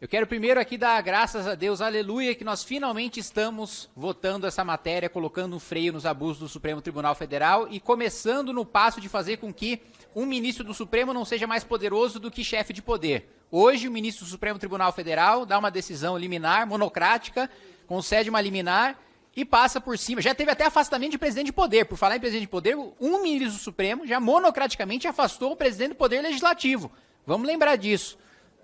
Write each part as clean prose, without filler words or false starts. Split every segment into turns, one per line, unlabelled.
Eu quero primeiro aqui dar graças a Deus, aleluia, que nós finalmente estamos votando essa matéria, colocando um freio nos abusos do Supremo Tribunal Federal e começando no passo de fazer com que um ministro do Supremo não seja mais poderoso do que chefe de poder. Hoje, o ministro do Supremo Tribunal Federal dá uma decisão liminar, monocrática, concede uma liminar e passa por cima. Já teve até afastamento de presidente de poder. Por falar em presidente de poder, um ministro do Supremo já monocraticamente afastou o presidente do Poder Legislativo. Vamos lembrar disso,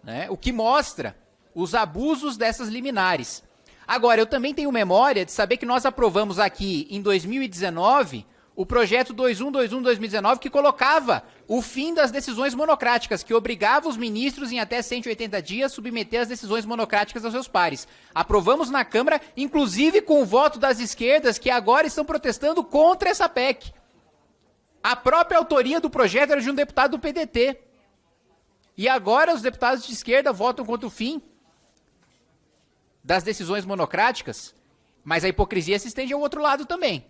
né? O que mostra os abusos dessas liminares. Agora, eu também tenho memória de saber que nós aprovamos aqui em 2019 o projeto 2121-2019 que colocava o fim das decisões monocráticas, que obrigava os ministros em até 180 dias a submeter as decisões monocráticas aos seus pares. Aprovamos na Câmara, inclusive com o voto das esquerdas, que agora estão protestando contra essa PEC. A própria autoria do projeto era de um deputado do PDT. E agora os deputados de esquerda votam contra o fim das decisões monocráticas, mas a hipocrisia se estende ao outro lado também.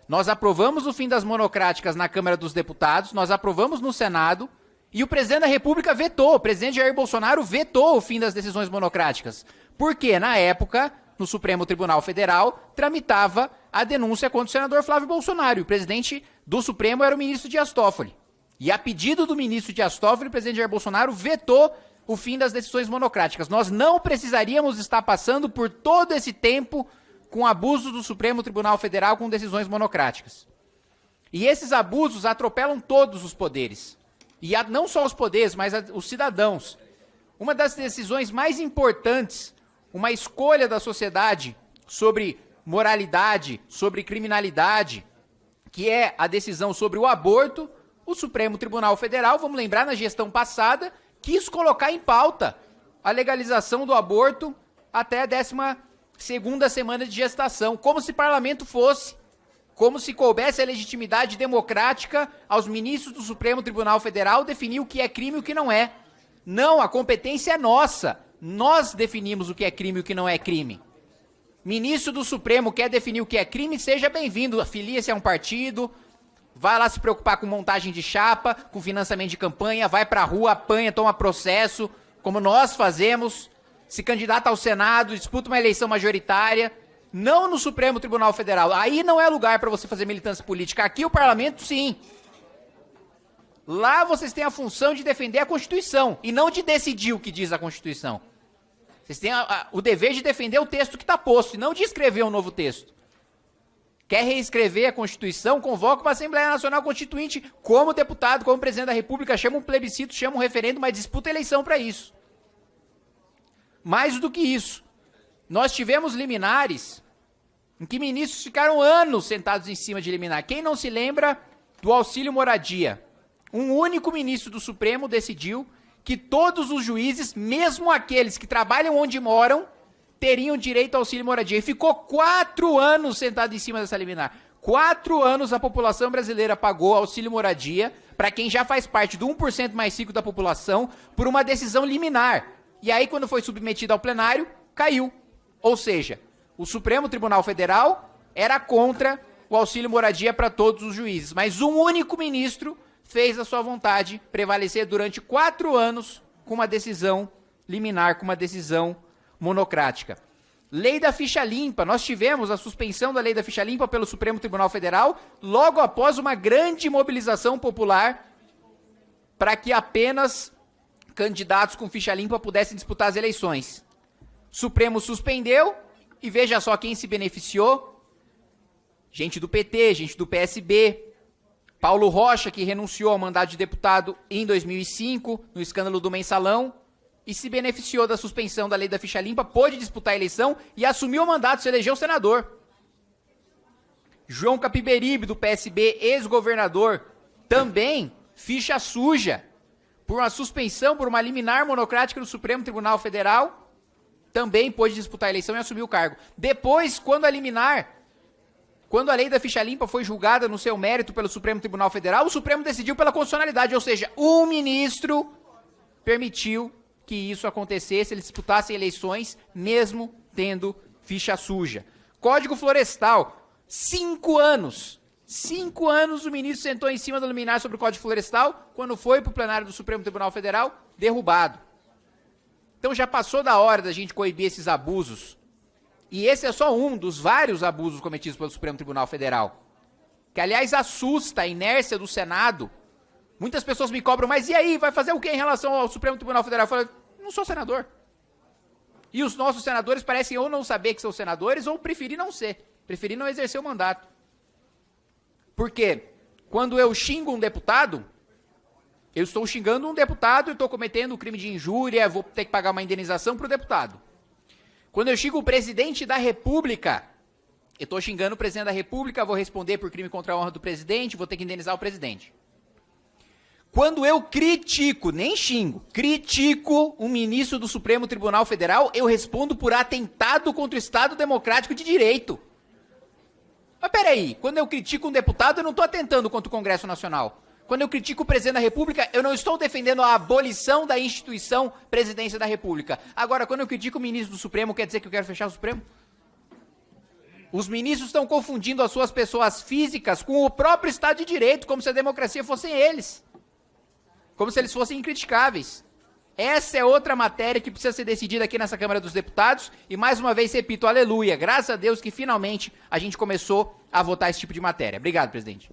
Nós aprovamos o fim das monocráticas na Câmara dos Deputados, nós aprovamos no Senado, e o presidente da República vetou, o presidente Jair Bolsonaro vetou o fim das decisões monocráticas. Porque, na época, no Supremo Tribunal Federal, tramitava a denúncia contra o senador Flávio Bolsonaro, e o presidente do Supremo era o ministro Dias Toffoli. E a pedido do ministro Dias Toffoli, o presidente Jair Bolsonaro vetou o fim das decisões monocráticas. Nós não precisaríamos estar passando por todo esse tempo com abusos do Supremo Tribunal Federal com decisões monocráticas. E esses abusos atropelam todos os poderes. E não só os poderes, mas os cidadãos. Uma das decisões mais importantes, uma escolha da sociedade sobre moralidade, sobre criminalidade, que é a decisão sobre o aborto, o Supremo Tribunal Federal, vamos lembrar, na gestão passada, quis colocar em pauta a legalização do aborto até a 12ª semana de gestação, como se parlamento fosse, como se coubesse a legitimidade democrática aos ministros do Supremo Tribunal Federal definir o que é crime e o que não é. Não, a competência é nossa. Nós definimos o que é crime e o que não é crime. Ministro do Supremo quer definir o que é crime, seja bem-vindo, afilie-se a um partido, vai lá se preocupar com montagem de chapa, com financiamento de campanha, vai pra rua, apanha, toma processo, como nós fazemos, se candidata ao Senado, disputa uma eleição majoritária, não no Supremo Tribunal Federal. Aí não é lugar para você fazer militância política. Aqui o parlamento, sim. Lá vocês têm a função de defender a Constituição e não de decidir o que diz a Constituição. Vocês têm o dever de defender o texto que está posto e não de escrever um novo texto. Quer reescrever a Constituição, convoca uma Assembleia Nacional Constituinte como deputado, como presidente da República, chama um plebiscito, chama um referendo, mas disputa a eleição para isso. Mais do que isso, nós tivemos liminares em que ministros ficaram anos sentados em cima de liminar. Quem não se lembra do auxílio moradia? Um único ministro do Supremo decidiu que todos os juízes, mesmo aqueles que trabalham onde moram, teriam direito ao auxílio moradia. E ficou 4 anos sentado em cima dessa liminar. 4 anos a população brasileira pagou auxílio moradia para quem já faz parte do 1% mais rico da população por uma decisão liminar. E aí, quando foi submetido ao plenário, caiu. Ou seja, o Supremo Tribunal Federal era contra o auxílio moradia para todos os juízes. Mas um único ministro fez a sua vontade prevalecer durante 4 anos com uma decisão liminar, com uma decisão monocrática. Lei da ficha limpa. Nós tivemos a suspensão da lei da ficha limpa pelo Supremo Tribunal Federal logo após uma grande mobilização popular para que apenas candidatos com ficha limpa pudessem disputar as eleições. Supremo suspendeu e veja só quem se beneficiou. Gente do PT, gente do PSB, Paulo Rocha, que renunciou ao mandato de deputado em 2005, no escândalo do Mensalão, e se beneficiou da suspensão da lei da ficha limpa, pôde disputar a eleição e assumiu o mandato, se elegeu senador. João Capiberibe, do PSB, ex-governador, também ficha suja, por uma suspensão, por uma liminar monocrática do Supremo Tribunal Federal, também pôde disputar a eleição e assumir o cargo. Depois, quando a lei da ficha limpa foi julgada no seu mérito pelo Supremo Tribunal Federal, o Supremo decidiu pela constitucionalidade, ou seja, um ministro permitiu que isso acontecesse, eles disputassem eleições, mesmo tendo ficha suja. Código Florestal, 5 anos. 5 anos o ministro sentou em cima do liminar sobre o Código Florestal, quando foi para o plenário do Supremo Tribunal Federal, derrubado. Então já passou da hora da gente coibir esses abusos. E esse é só um dos vários abusos cometidos pelo Supremo Tribunal Federal. Que, aliás, assusta a inércia do Senado. Muitas pessoas me cobram, mas e aí, vai fazer o que em relação ao Supremo Tribunal Federal? Eu falo, não sou senador. E os nossos senadores parecem ou não saber que são senadores ou preferir não ser. Preferir não exercer o mandato. Porque quando eu xingo um deputado, eu estou xingando um deputado e estou cometendo um crime de injúria, vou ter que pagar uma indenização para o deputado. Quando eu xingo o presidente da República, eu estou xingando o presidente da República, vou responder por crime contra a honra do presidente, vou ter que indenizar o presidente. Quando eu critico, nem xingo, critico um ministro do Supremo Tribunal Federal, eu respondo por atentado contra o Estado Democrático de Direito. Mas peraí, quando eu critico um deputado, eu não estou atentando contra o Congresso Nacional. Quando eu critico o presidente da República, eu não estou defendendo a abolição da instituição Presidência da República. Agora, quando eu critico o ministro do Supremo, quer dizer que eu quero fechar o Supremo? Os ministros estão confundindo as suas pessoas físicas com o próprio Estado de Direito, como se a democracia fossem eles. Como se eles fossem incriticáveis. Essa é outra matéria que precisa ser decidida aqui nessa Câmara dos Deputados. E mais uma vez repito, aleluia, graças a Deus que finalmente a gente começou a votar esse tipo de matéria. Obrigado, presidente.